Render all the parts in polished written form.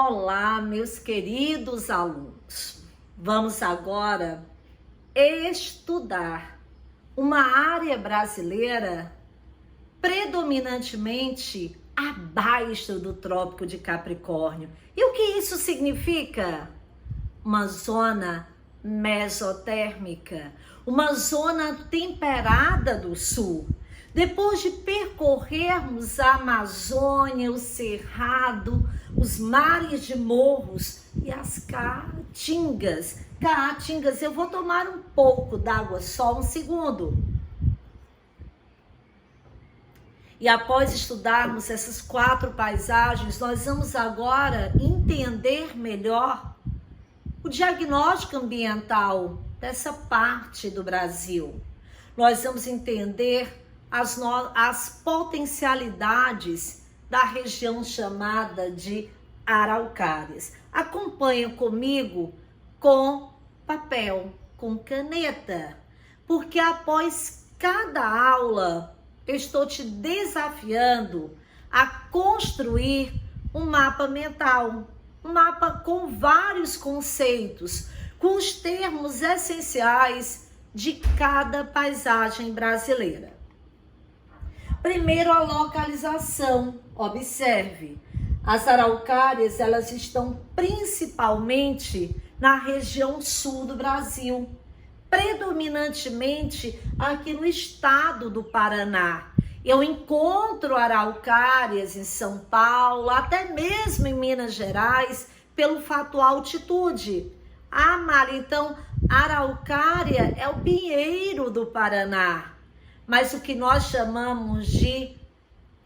Olá, meus queridos alunos. Vamos agora estudar uma área brasileira predominantemente abaixo do Trópico de Capricórnio. E o que isso significa? Uma zona mesotérmica, uma zona temperada do sul. Depois de percorrermos a Amazônia, o Cerrado, os mares de morros e as caatingas. Caatingas, eu vou tomar um pouco d'água, só um segundo. E após estudarmos essas 4 paisagens, nós vamos agora entender melhor o diagnóstico ambiental dessa parte do Brasil. Nós vamos entender as potencialidades da região chamada de Araucárias. Acompanha comigo com papel, com caneta, porque após cada aula eu estou te desafiando a construir um mapa mental, um mapa com vários conceitos, com os termos essenciais de cada paisagem brasileira. Primeiro, a localização. Observe, as araucárias, elas estão principalmente na região sul do Brasil, predominantemente aqui no estado do Paraná. Eu encontro araucárias em São Paulo, até mesmo em Minas Gerais, pelo fator altitude. Ah, Mari, então araucária é o pinheiro do Paraná. Mas o que nós chamamos de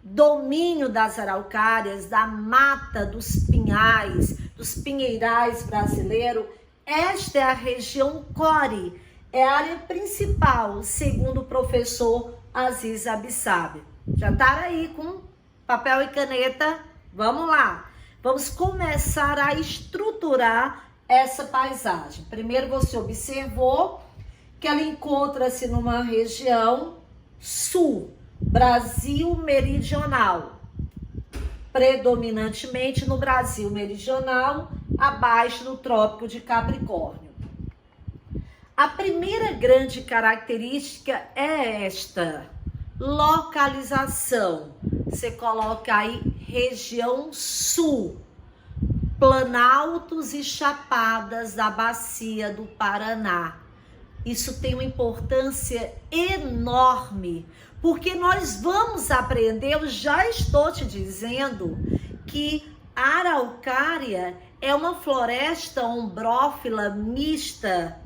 domínio das araucárias, da mata dos pinhais, dos pinheirais brasileiros, esta é a região core, é a área principal, segundo o professor Aziz Abissab. Já tá aí com papel e caneta? Vamos lá, vamos começar a estruturar essa paisagem. Primeiro você observou que ela encontra-se numa região sul, Brasil meridional, predominantemente no Brasil meridional, abaixo do Trópico de Capricórnio. A primeira grande característica é esta: localização. Você coloca aí região sul, planaltos e chapadas da bacia do Paraná. Isso tem uma importância enorme, porque nós vamos aprender, eu já estou te dizendo, que a araucária é uma floresta ombrófila mista,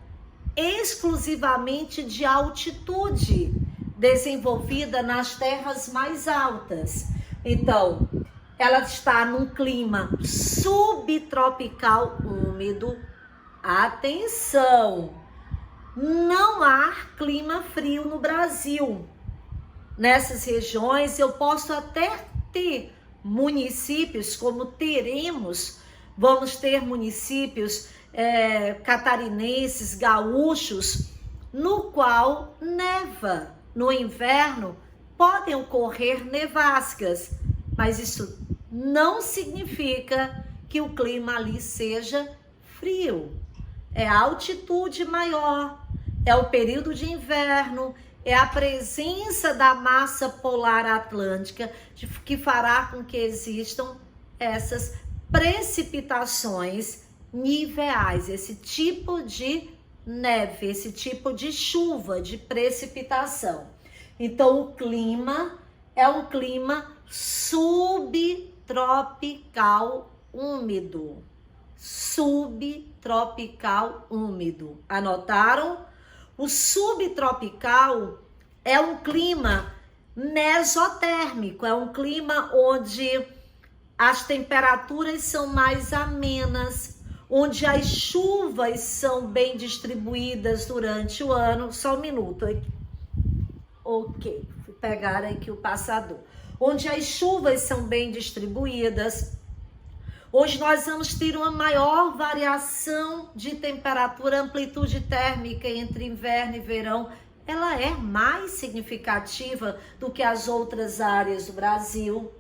exclusivamente de altitude, desenvolvida nas terras mais altas. Então, ela está num clima subtropical úmido. Atenção! Não há clima frio no Brasil. Nessas regiões eu posso até ter municípios, como teremos, vamos ter municípios catarinenses, gaúchos, no qual neva. No inverno podem ocorrer nevascas, mas isso não significa que o clima ali seja frio. É a altitude maior, é o período de inverno, é a presença da massa polar atlântica que fará com que existam essas precipitações niveais, esse tipo de neve, esse tipo de chuva, de precipitação. Então, o clima é um clima subtropical úmido. Subtropical úmido. Anotaram? O subtropical é um clima mesotérmico, é um clima onde as temperaturas são mais amenas, onde as chuvas são bem distribuídas durante o ano. Só um minuto aqui. Ok, vou pegar aqui o passador. Onde as chuvas são bem distribuídas. Hoje nós vamos ter uma maior variação de temperatura, amplitude térmica entre inverno e verão. Ela é mais significativa do que as outras áreas do Brasil.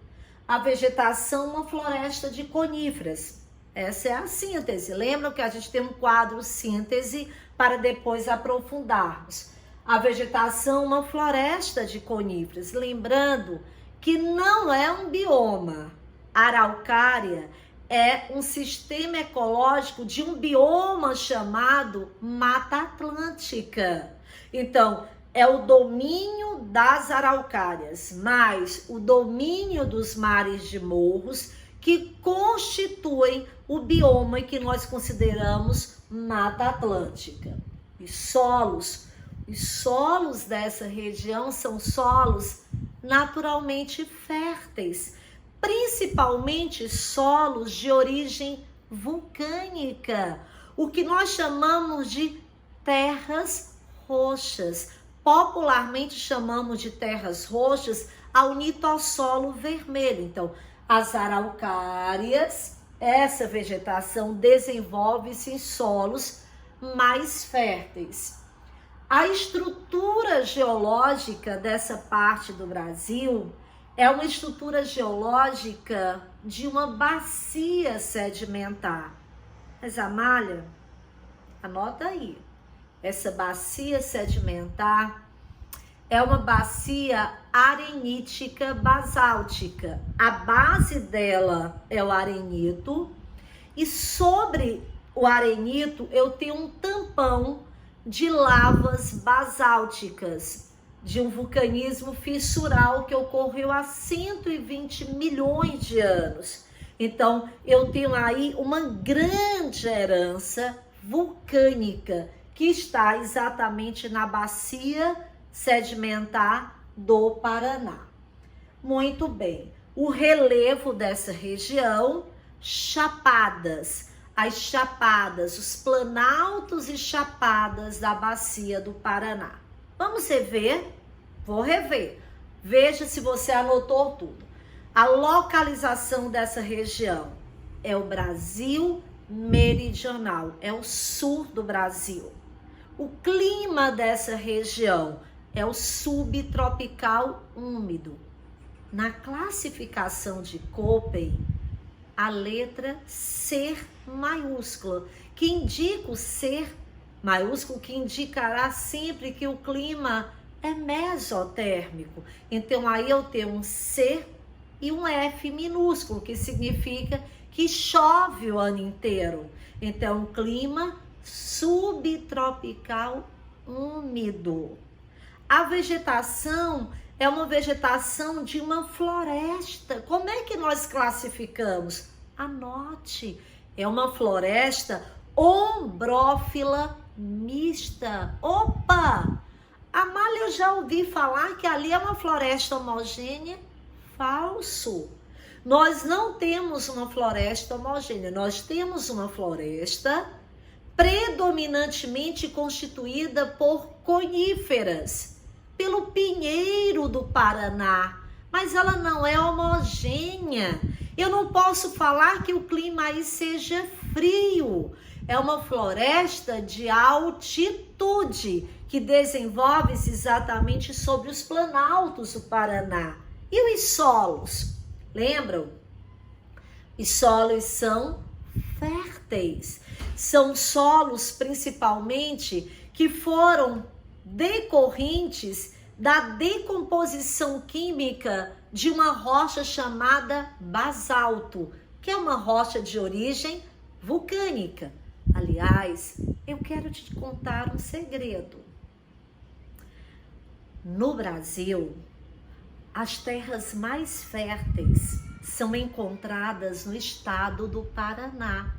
A vegetação, uma floresta de coníferas. Essa é a síntese. Lembram que a gente tem um quadro síntese para depois aprofundarmos. A vegetação, uma floresta de coníferas. Lembrando que não é um bioma. A araucária é um sistema ecológico de um bioma chamado Mata Atlântica. Então, é o domínio das araucárias, mais o domínio dos mares de morros, que constituem o bioma que nós consideramos Mata Atlântica. Os solos dessa região são solos naturalmente férteis, principalmente solos de origem vulcânica, o que nós chamamos de terras roxas. Popularmente chamamos de terras roxas ao nitossolo vermelho. Então, as araucárias, essa vegetação desenvolve-se em solos mais férteis. A estrutura geológica dessa parte do Brasil é uma estrutura geológica de uma bacia sedimentar. Mas, Amália, anota aí. Essa bacia sedimentar é uma bacia arenítica basáltica. A base dela é o arenito e sobre o arenito eu tenho um tampão de lavas basálticas, de um vulcanismo fissural que ocorreu há 120 milhões de anos. Então, eu tenho aí uma grande herança vulcânica que está exatamente na bacia sedimentar do Paraná. Muito bem. O relevo dessa região, chapadas. As chapadas, os planaltos e chapadas da bacia do Paraná. Vamos rever? Vou rever. Veja se você anotou tudo. A localização dessa região é o Brasil meridional, é o sul do Brasil. O clima dessa região é o subtropical úmido. Na classificação de Köppen, a letra C maiúscula, que indica o C maiúsculo, que indicará sempre que o clima é mesotérmico. Então, aí eu tenho um C e um F minúsculo, que significa que chove o ano inteiro. Então, clima subtropical úmido. A vegetação é uma vegetação de uma floresta. Como é que nós classificamos? Anote, é uma floresta ombrófila mista. Opa! Amália, eu já ouvi falar que ali é uma floresta homogênea. Falso. Nós não temos uma floresta homogênea, nós temos uma floresta predominantemente constituída por coníferas, pelo pinheiro do Paraná, mas ela não é homogênea. Eu não posso falar que o clima aí seja frio. É uma floresta de altitude que desenvolve-se exatamente sobre os planaltos do Paraná. E os solos? Lembram? Os solos são férteis. São solos, principalmente, que foram decorrentes da decomposição química de uma rocha chamada basalto, que é uma rocha de origem vulcânica. Aliás, eu quero te contar um segredo. No Brasil, as terras mais férteis são encontradas no estado do Paraná.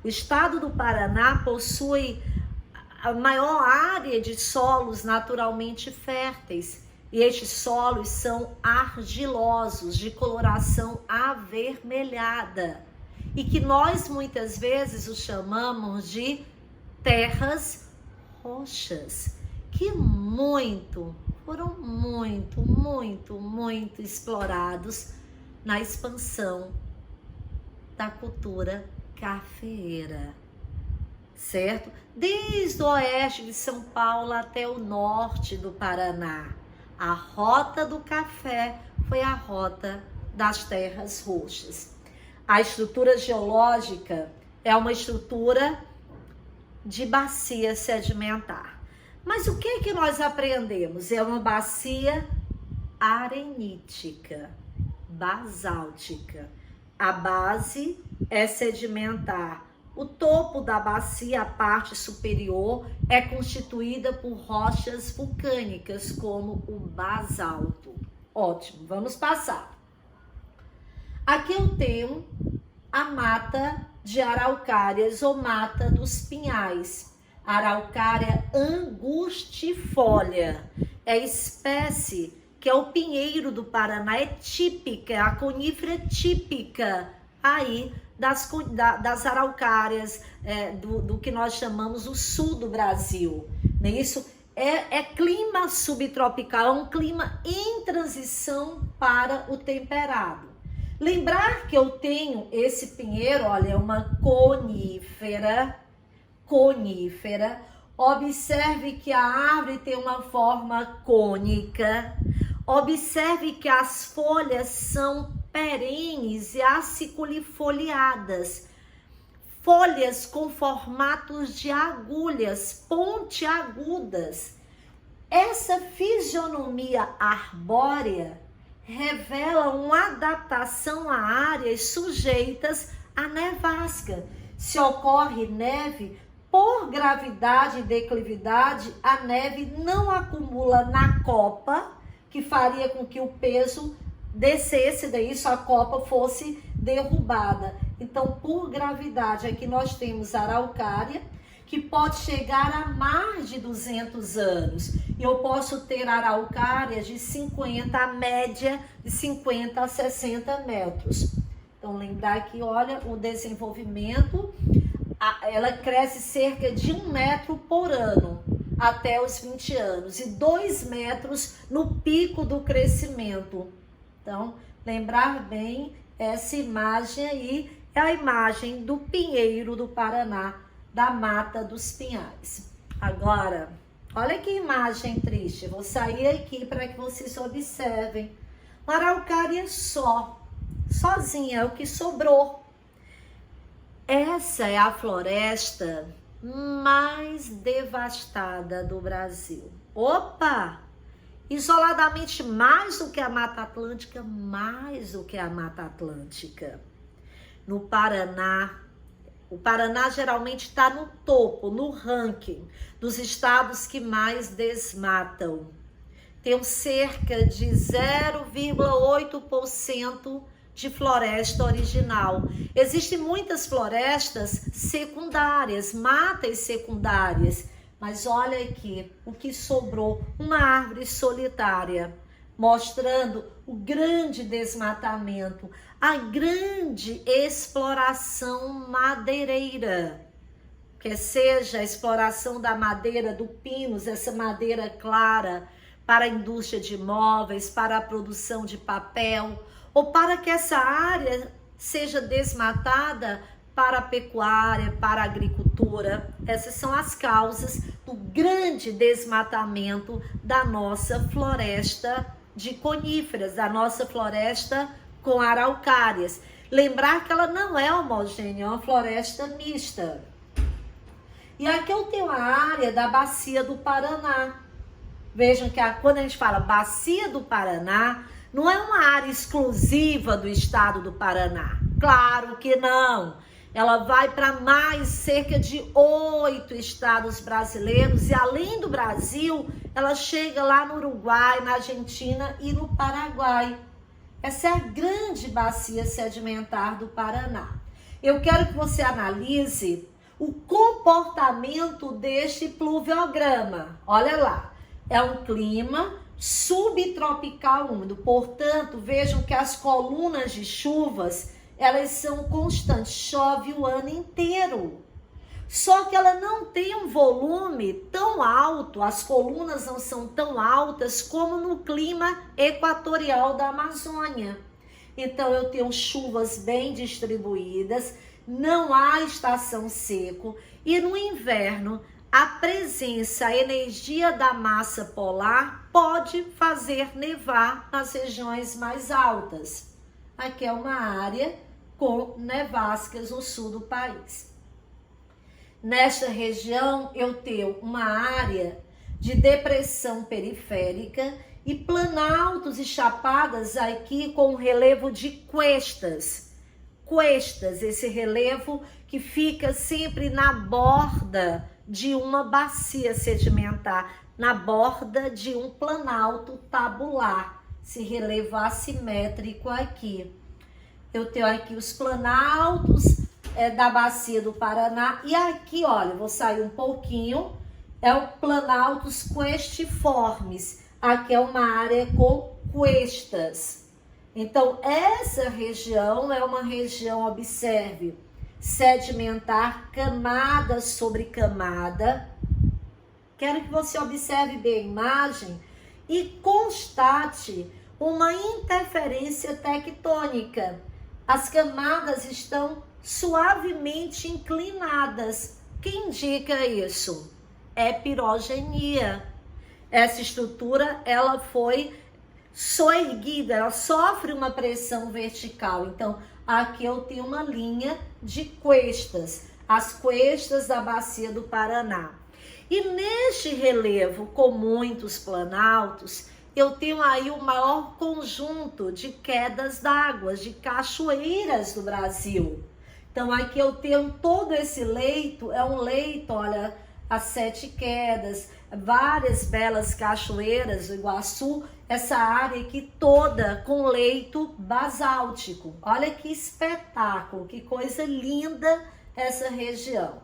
O estado do Paraná possui a maior área de solos naturalmente férteis. E estes solos são argilosos, de coloração avermelhada. E que nós muitas vezes os chamamos de terras roxas. Que foram muito explorados na expansão da cultura cafeeira, certo? Desde o oeste de São Paulo até o norte do Paraná, a rota do café foi a rota das terras roxas. A estrutura geológica é uma estrutura de bacia sedimentar. Mas o que que nós aprendemos? É uma bacia arenítica, basáltica. A base é sedimentar. O topo da bacia, a parte superior, é constituída por rochas vulcânicas, como o basalto. Ótimo, vamos passar. Aqui eu tenho a mata de araucárias ou mata dos pinhais. Araucária angustifolia é a espécie que é o pinheiro do Paraná, é típica, é a conífera típica aí das araucárias, do que nós chamamos o sul do Brasil. Não é isso? É clima subtropical, é um clima em transição para o temperado. Lembrar que eu tenho esse pinheiro, olha, é uma conífera. Observe que a árvore tem uma forma cônica. Observe que as folhas são perenes e aciculifoliadas. Folhas com formatos de agulhas, pontiagudas. Essa fisionomia arbórea revela uma adaptação a áreas sujeitas à nevasca. Se ocorre neve, por gravidade e declividade, a neve não acumula na copa, que faria com que o peso descesse, daí a copa fosse derrubada. Então, por gravidade, aqui nós temos a araucária, que pode chegar a mais de 200 anos. Eu posso ter araucárias de 50, a média de 50 a 60 metros. Então, lembrar que, olha, o desenvolvimento, ela cresce cerca de 1 metro por ano, até os 20 anos, e 2 metros no pico do crescimento. Então, lembrar bem, essa imagem aí é a imagem do pinheiro do Paraná, da mata dos pinhais. Agora, olha que imagem triste. Vou sair aqui para que vocês observem. Uma araucária sozinha, é o que sobrou. Essa é a floresta mais devastada do Brasil. Opa! Isoladamente mais do que a Mata Atlântica, mais do que a Mata Atlântica. No Paraná, o Paraná geralmente está no topo, no ranking dos estados que mais desmatam. Tem cerca de 0,8% de floresta original. Existem muitas florestas secundárias, matas secundárias, mas olha aqui o que sobrou, uma árvore solitária, mostrando o grande desmatamento, a grande exploração madeireira, que seja a exploração da madeira do pinus, essa madeira clara, para a indústria de móveis, para a produção de papel, ou para que essa área seja desmatada para a pecuária, para a agricultura. Essas são as causas do grande desmatamento da nossa floresta de coníferas, da nossa floresta com araucárias. Lembrar que ela não é homogênea, é uma floresta mista. E aqui eu tenho a área da Bacia do Paraná. Vejam que quando a gente fala Bacia do Paraná, não é uma área exclusiva do estado do Paraná. Claro que não. Ela vai para mais cerca de 8 estados brasileiros e além do Brasil, ela chega lá no Uruguai, na Argentina e no Paraguai. Essa é a grande bacia sedimentar do Paraná. Eu quero que você analise o comportamento deste pluviograma. Olha lá, é um clima subtropical úmido, portanto, vejam que as colunas de chuvas, elas são constantes, chove o ano inteiro. Só que ela não tem um volume tão alto, as colunas não são tão altas como no clima equatorial da Amazônia. Então eu tenho chuvas bem distribuídas, não há estação seco e no inverno a presença, a energia da massa polar pode fazer nevar nas regiões mais altas. Aqui é uma área com nevascas no sul do país. Nesta região eu tenho uma área de depressão periférica e planaltos e chapadas aqui com relevo de cuestas. Cuestas, esse relevo que fica sempre na borda de uma bacia sedimentar, na borda de um planalto tabular, esse relevo assimétrico aqui. Eu tenho aqui os planaltos da bacia do Paraná, e aqui, olha, vou sair um pouquinho, é o planaltos questiformes, aqui é uma área com cuestas. Então, essa região é uma região, observe, sedimentar camada sobre camada. Quero que você observe bem a imagem e constate uma interferência tectônica. As camadas estão suavemente inclinadas. O que indica isso? É pirogenia. Essa estrutura, ela foi soerguida, ela sofre uma pressão vertical. Então, aqui eu tenho uma linha de cuestas, as cuestas da bacia do Paraná. E neste relevo com muitos planaltos, eu tenho aí o maior conjunto de quedas d'água, de cachoeiras do Brasil. Então, aqui eu tenho todo esse leito, é um leito, olha, as 7 quedas, várias belas cachoeiras do Iguaçu, essa área aqui toda com leito basáltico. Olha que espetáculo, que coisa linda essa região.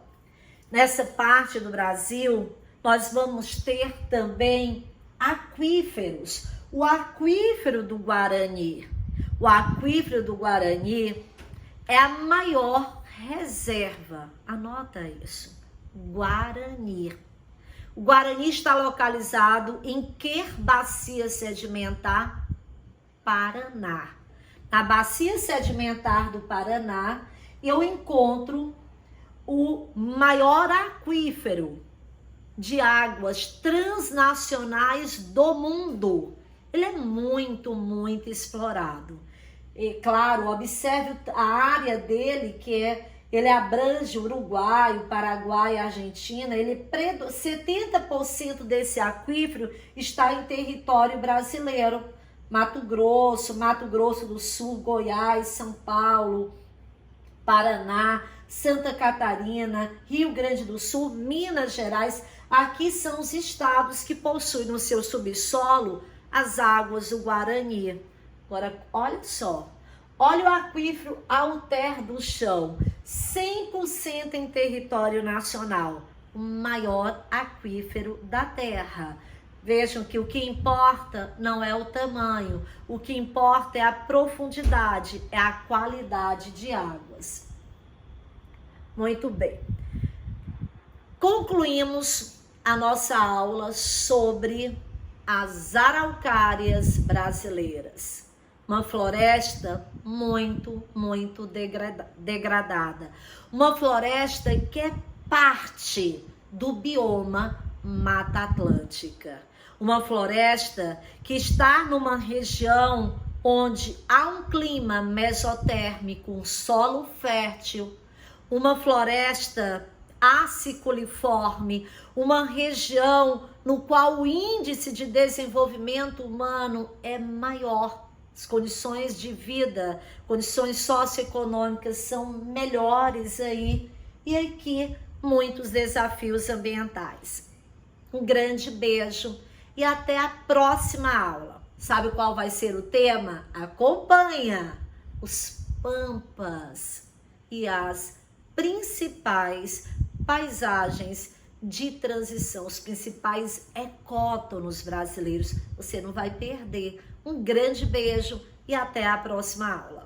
Nessa parte do Brasil, nós vamos ter também aquíferos. O aquífero do Guarani. O aquífero do Guarani é a maior reserva. Anota isso. Guarani. O Guarani está localizado em que bacia sedimentar? Paraná. Na bacia sedimentar do Paraná, eu encontro o maior aquífero de águas transnacionais do mundo. Ele é muito, muito explorado. E, claro, observe a área dele, ele abrange o Uruguai, o Paraguai, a Argentina. 70% desse aquífero está em território brasileiro. Mato Grosso do Sul, Goiás, São Paulo, Paraná, Santa Catarina, Rio Grande do Sul, Minas Gerais. Aqui são os estados que possuem no seu subsolo as águas do Guarani. Agora, olha só. Olha o aquífero alter do chão. 100% em território nacional. O maior aquífero da Terra. Vejam que o que importa não é o tamanho. O que importa é a profundidade, é a qualidade de águas. Muito bem. Concluímos a nossa aula sobre as araucárias brasileiras. Uma floresta muito, muito degradada. Uma floresta que é parte do bioma Mata Atlântica. Uma floresta que está numa região onde há um clima mesotérmico, um solo fértil, uma floresta aciculiforme, uma região no qual o índice de desenvolvimento humano é maior. As condições de vida, condições socioeconômicas são melhores aí. E aqui, muitos desafios ambientais. Um grande beijo e até a próxima aula. Sabe qual vai ser o tema? Acompanha! Os pampas e as principais paisagens de transição, os principais ecótonos brasileiros. Você não vai perder. Um grande beijo e até a próxima aula.